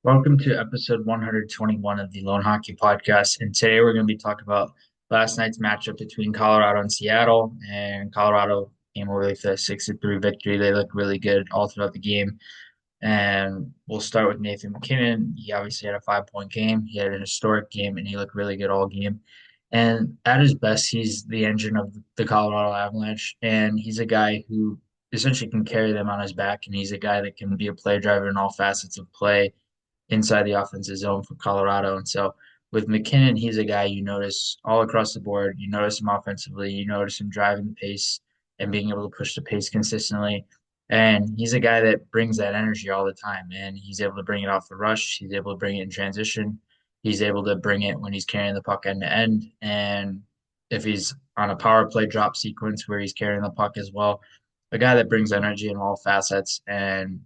Welcome to episode 121 of the Lone Hockey Podcast. And today we're going to be talking about last night's matchup between Colorado and Seattle. And Colorado came away with a 6-3 victory. They looked really good all throughout the game. And we'll start with Nathan MacKinnon. He obviously had a 5-point game. He had an historic game, and he looked really good all game. And at his best, he's the engine of the Colorado Avalanche. And he's a guy who essentially can carry them on his back. And he's a guy that can be a play driver in all facets of play inside the offensive zone for Colorado. And so with MacKinnon, he's a guy you notice all across the board. You notice him offensively, you notice him driving the pace and being able to push the pace consistently. And he's a guy that brings that energy all the time. And he's able to bring it off the rush. He's able to bring it in transition. He's able to bring it when he's carrying the puck end to end. And if he's on a power play drop sequence where he's carrying the puck as well, a guy that brings energy in all facets. And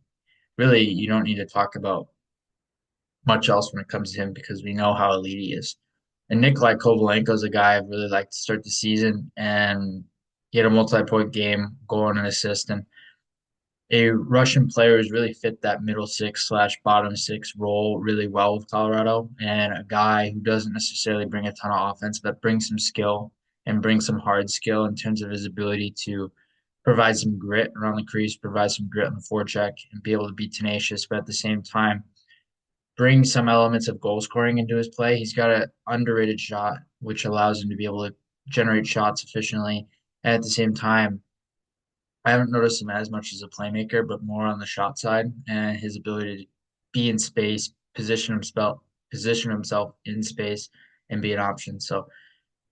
really, you don't need to talk about much else when it comes to him because we know how elite he is. And Nikolai Kovalenko is a guy I've really liked to start the season, and he had a multi-point game, goal and an assist. And a Russian player who's really fit that middle six slash bottom six role really well with Colorado, and a guy who doesn't necessarily bring a ton of offense, but brings some skill and brings some hard skill in terms of his ability to provide some grit around the crease, provide some grit on the forecheck, and be able to be tenacious, but at the same time bring some elements of goal scoring into his play. He's got an underrated shot, which allows him to be able to generate shots efficiently. And at the same time, I haven't noticed him as much as a playmaker, but more on the shot side and his ability to be in space, position himself in space, and be an option. So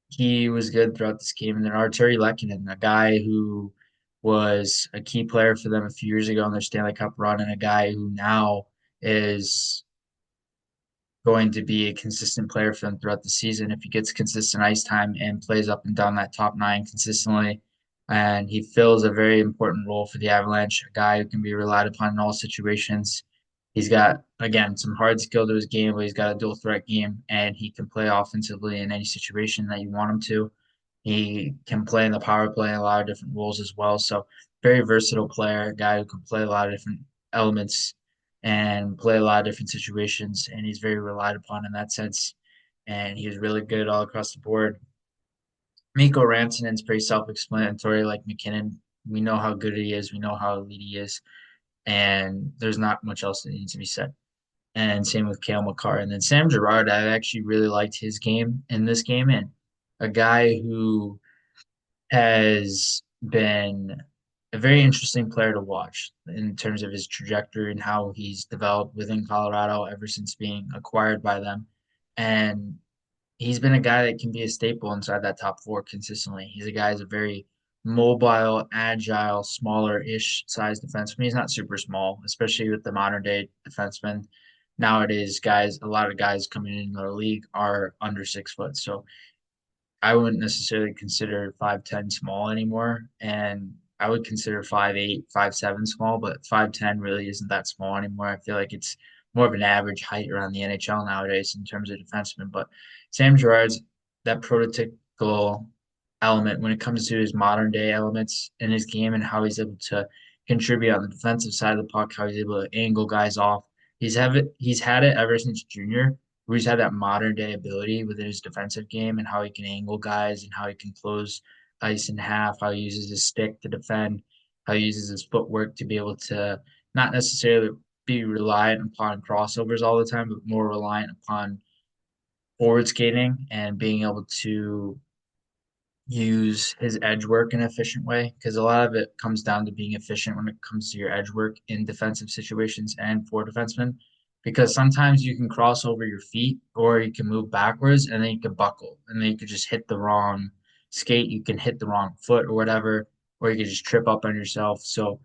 he was good throughout this game. And then Arturi Lehkonen, a guy who was a key player for them a few years ago in their Stanley Cup run, and a guy who now is going to be a consistent player for them throughout the season if he gets consistent ice time and plays up and down that top nine consistently. And he fills a very important role for the Avalanche, a guy who can be relied upon in all situations. He's got, again, some hard skill to his game, but he's got a dual threat game, and he can play offensively in any situation that you want him to. He can play in the power play in a lot of different roles as well. So, very versatile player, a guy who can play a lot of different elements and play a lot of different situations, and he's very relied upon in that sense. And he was really good all across the board. Mikko Rantanen's pretty self-explanatory, like MacKinnon. We know how good he is, we know how elite he is, and there's not much else that needs to be said. And same with Cale Makar. And then Sam Girard, I actually really liked his game in this game, and a guy who has been a very interesting player to watch in terms of his trajectory and how he's developed within Colorado ever since being acquired by them. And he's been a guy that can be a staple inside that top four consistently. He's a guy who's a very mobile, agile, smaller-ish size defenseman. He's not super small, especially with the modern day defensemen. Nowadays, guys, a lot of guys coming into the league are under 6 foot. So I wouldn't necessarily consider 5'10" small anymore, and I would consider 5'8", 5'7" small, but 5'10" really isn't that small anymore. I feel like it's more of an average height around the NHL nowadays in terms of defensemen. But Sam Girard's that prototypical element when it comes to his modern day elements in his game and how he's able to contribute on the defensive side of the puck, how he's able to angle guys off. He's had it ever since junior, where he's had that modern day ability within his defensive game and how he can angle guys and how he can close ice in half, how he uses his stick to defend, how he uses his footwork to be able to not necessarily be reliant upon crossovers all the time, but more reliant upon forward skating and being able to use his edge work in an efficient way because a lot of it comes down to being efficient when it comes to your edge work in defensive situations and for defensemen. Because sometimes you can cross over your feet or you can move backwards and then you can buckle and then you could just hit the wrong skate, you can hit the wrong foot or whatever, or you could just trip up on yourself. So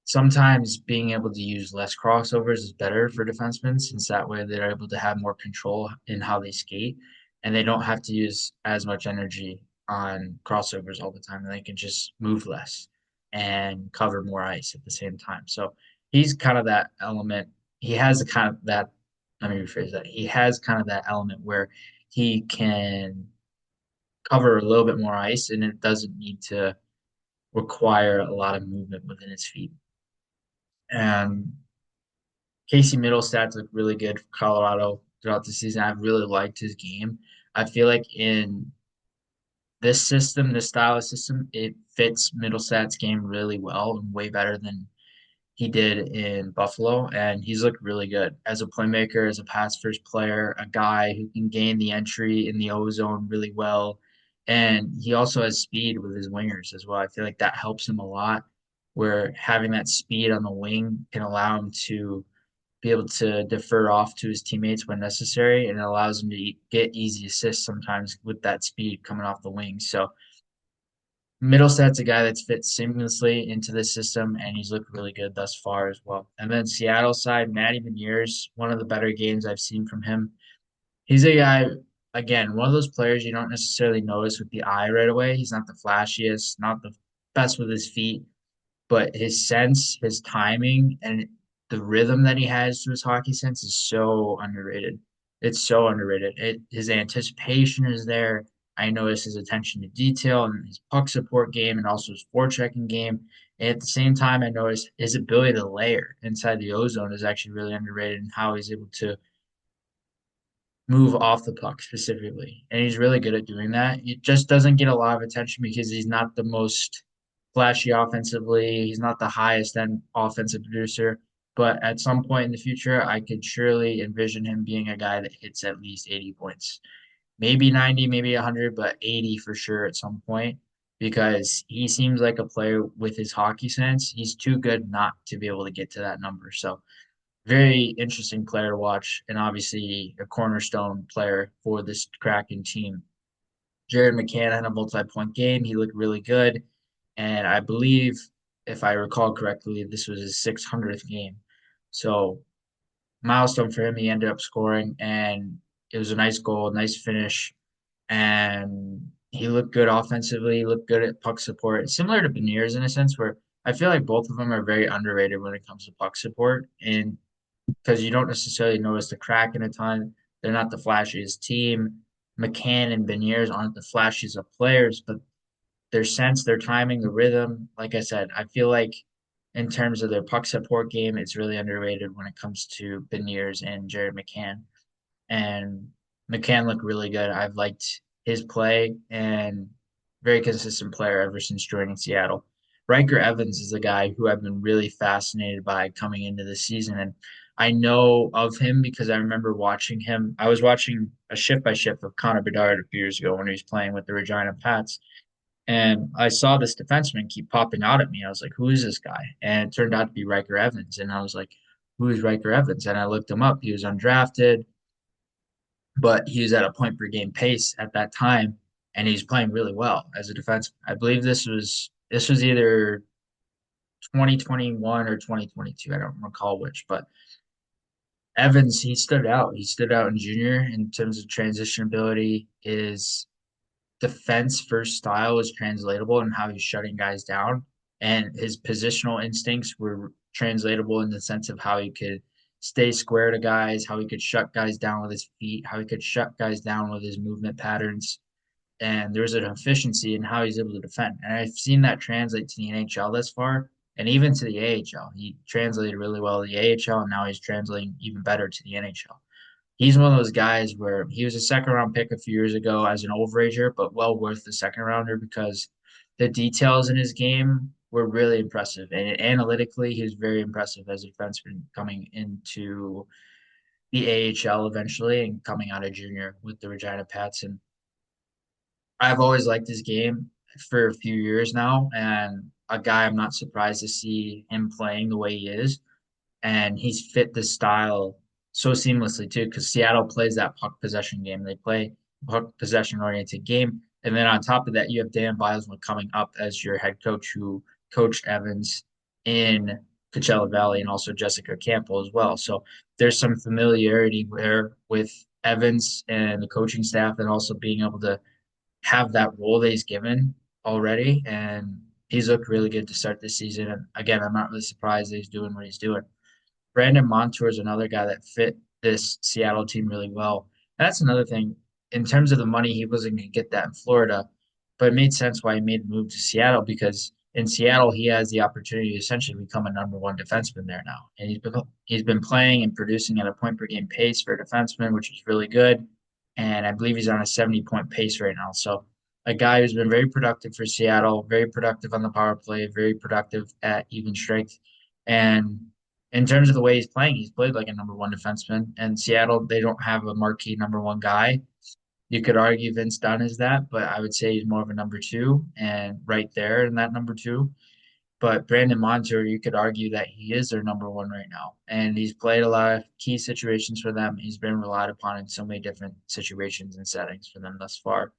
sometimes being able to use less crossovers is better for defensemen since that way they're able to have more control in how they skate and they don't have to use as much energy on crossovers all the time and they can just move less and cover more ice at the same time. So he's kind of that element. He has a kind of that, let me rephrase that. He has kind of that element where he can cover a little bit more ice and it doesn't need to require a lot of movement within his feet. And Casey Middlestats looked really good for Colorado throughout the season. I've really liked his game. I feel like in this system, this style of system, it fits Middlestats' game really well and way better than he did in Buffalo. And he's looked really good as a playmaker, as a pass first player, a guy who can gain the entry in the O zone really well. And he also has speed with his wingers as well. I feel like that helps him a lot, where having that speed on the wing can allow him to be able to defer off to his teammates when necessary, and it allows him to get easy assists sometimes with that speed coming off the wing. So Middlestat's a guy that's fit seamlessly into the system, and he's looked really good thus far as well. And then Seattle side, Matty Beniers, one of the better games I've seen from him. He's a guy, again, one of those players you don't necessarily notice with the eye right away. He's not the flashiest, not the best with his feet, but his sense, his timing, and the rhythm that he has to his hockey sense is so underrated. It's so underrated. His anticipation is there. I notice his attention to detail and his puck support game and also his forechecking game. And at the same time, I notice his ability to layer inside the ozone is actually really underrated and how he's able to move off the puck specifically. And he's really good at doing that. He just doesn't get a lot of attention because he's not the most flashy offensively. He's not the highest end offensive producer. But at some point in the future, I could surely envision him being a guy that hits at least 80 points. Maybe 90, maybe 100, but 80 for sure at some point because he seems like a player with his hockey sense. He's too good not to be able to get to that number. So very interesting player to watch, and obviously a cornerstone player for this Kraken team. Jared McCann had a multi-point game. He looked really good, and I believe, if I recall correctly, this was his 600th game. So milestone for him. He ended up scoring, and it was a nice goal, nice finish, and he looked good offensively. He looked good at puck support, similar to Beniers in a sense, where I feel like both of them are very underrated when it comes to puck support. And because you don't necessarily notice the crack in a ton. They're not the flashiest team. McCann and Beniers aren't the flashiest of players, but their sense, their timing, the rhythm, like I said, I feel like in terms of their puck support game, it's really underrated when it comes to Beniers and Jared McCann, and McCann looked really good. I've liked his play and very consistent player ever since joining Seattle. Riker Evans is a guy who I've been really fascinated by coming into the season, and I know of him because I remember watching him. I was watching a shift by shift of Connor Bedard a few years ago when he was playing with the Regina Pats, and I saw this defenseman keep popping out at me. I was like, "Who is this guy?" And it turned out to be Riker Evans, and I was like, "Who is Riker Evans?" And I looked him up. He was undrafted, but he was at a point per game pace at that time, and he's playing really well as a defenseman. I believe this was either 2021 or 2022. I don't recall which, but Evans, he stood out. He stood out in junior in terms of transition ability. His defense first style was translatable in how he's shutting guys down, and his positional instincts were translatable in the sense of how he could stay square to guys, how he could shut guys down with his feet, how he could shut guys down with his movement patterns. And there was an efficiency in how he's able to defend. And I've seen that translate to the NHL thus far, and even to the AHL. He translated really well to the AHL, and now he's translating even better to the NHL. He's one of those guys where he was a second round pick a few years ago as an overager, but well worth the second rounder because the details in his game were really impressive. And analytically, he was very impressive as a defenseman coming into the AHL eventually and coming out of junior with the Regina Pats. And I've always liked his game for a few years now, and a guy I'm not surprised to see him playing the way he is, and he's fit the style so seamlessly too. Because Seattle plays that puck possession game, they play puck possession oriented game, and then on top of that, you have Dan Bilesman coming up as your head coach, who coached Evans in Coachella Valley and also Jessica Campbell as well. So there's some familiarity there with Evans and the coaching staff, and also being able to have that role that he's given already. And he's looked really good to start this season. And again, I'm not really surprised that he's doing what he's doing. Brandon Montour is another guy that fit this Seattle team really well. And that's another thing. In terms of the money, he wasn't going to get that in Florida, but it made sense why he made the move to Seattle because in Seattle, he has the opportunity to essentially become a number one defenseman there now, and he's been playing and producing at a point per game pace for a defenseman, which is really good. And I believe he's on a 70-point pace right now. So a guy who's been very productive for Seattle, very productive on the power play, very productive at even strength, and in terms of the way he's playing, he's played like a number one defenseman. And Seattle, they don't have a marquee number one guy. You could argue Vince Dunn is that, but I would say he's more of a number two and right there in that number two. But Brandon Montour, you could argue that he is their number one right now. And he's played a lot of key situations for them. He's been relied upon in so many different situations and settings for them thus far.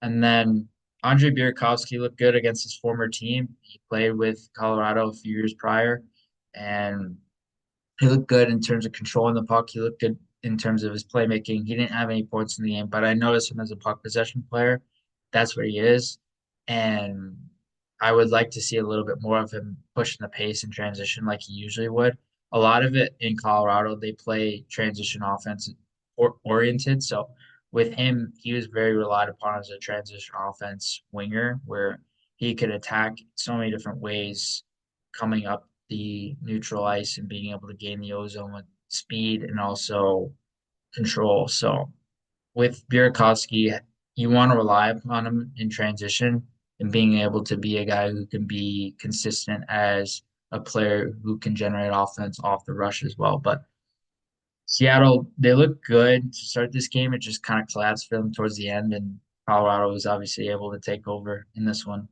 And then Andre Burakovsky looked good against his former team. He played with Colorado a few years prior, and he looked good in terms of controlling the puck. He looked good in terms of his playmaking. He didn't have any points in the game, but I noticed him as a puck possession player. That's what he is. And I would like to see a little bit more of him pushing the pace and transition like he usually would. A lot of it in Colorado, they play transition offense oriented. So with him, he was very relied upon as a transition offense winger where he could attack so many different ways coming up the neutral ice and being able to gain the ozone with speed and also control. So with Burakovsky, you want to rely upon him in transition and being able to be a guy who can be consistent as a player who can generate offense off the rush as well. But Seattle, they look good to start this game. It just kind of collapsed for them towards the end, and Colorado was obviously able to take over in this one.